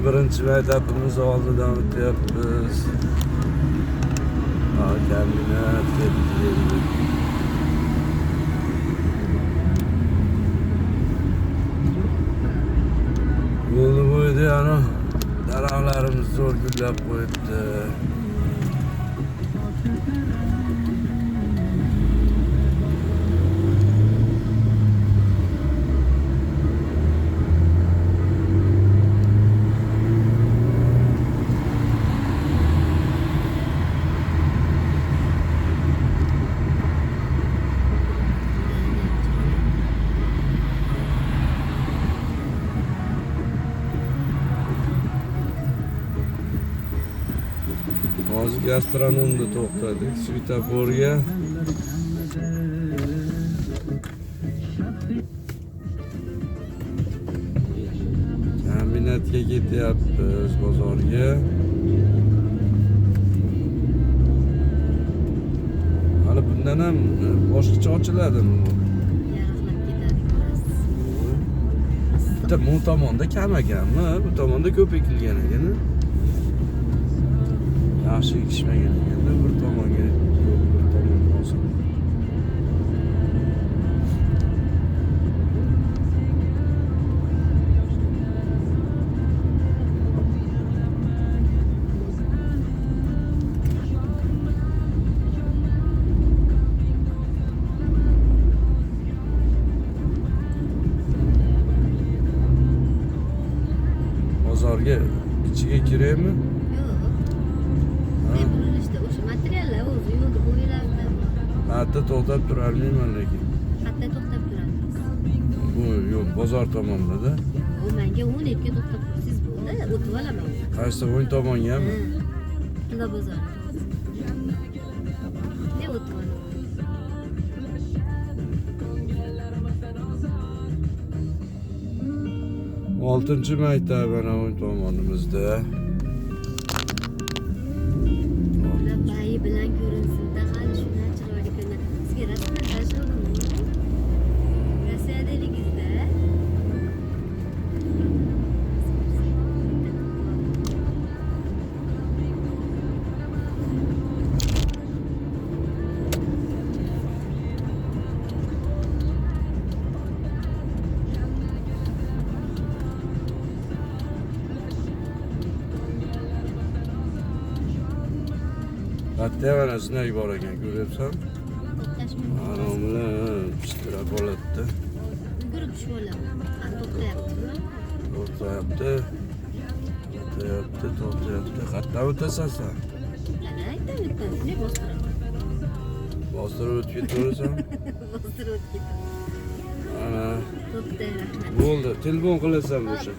birinchi maktabimiz oldidan o'tyapmiz. Kombinat ketdi. Yo'lni bo'yida yana daraxtlarimiz zo'r gullab qo'yibdi. Hozir gastronomda to'xtadik, svetoforga. Kombinatga ketyapmiz, bozorga. Hali bundan ham boshqacha ochiladimi bu? Bitta bu tomonda kam ekanmi? Bu tomonda ko'p ekilgan ekan. Yaxshi ekishmagan ekanda bir tomonga yo'q, bir tomon olsin. Bozorga ichiga kiraymi? Hatta to'xtab turolmayman lekin. Hatta to'xtab turamiz. Bu yo'l bozor tomonda-da. U menga 12 to'xtab tursiz bo'ldi, o'tib olaman. Qaysi o'ng tomongami? Shunda bozor. Ne o'tib olaman. 6-chi maktab ana o'ng tomonimizda. Bayi bilan ko'rinsin-da, hali shundan chiroyli kunlar. Sizga rasmlar tashladimmi? Rossiyadeligizda. Hatta mana shunday bor ekan, ko'ryapsan? Ana bilan pishtirab oladi. Yugurib tushib olaman. To'xtayaptimi? To'xtayapti. Qayerdan o'tasan sen? Ana aytaman, ne bostiraman. Bostirib o'tib ketaverasan? Bostirib o'tib ketaman. Ana. To'xtay, rahmat. Bo'ldi, telefon qilasan o'sha.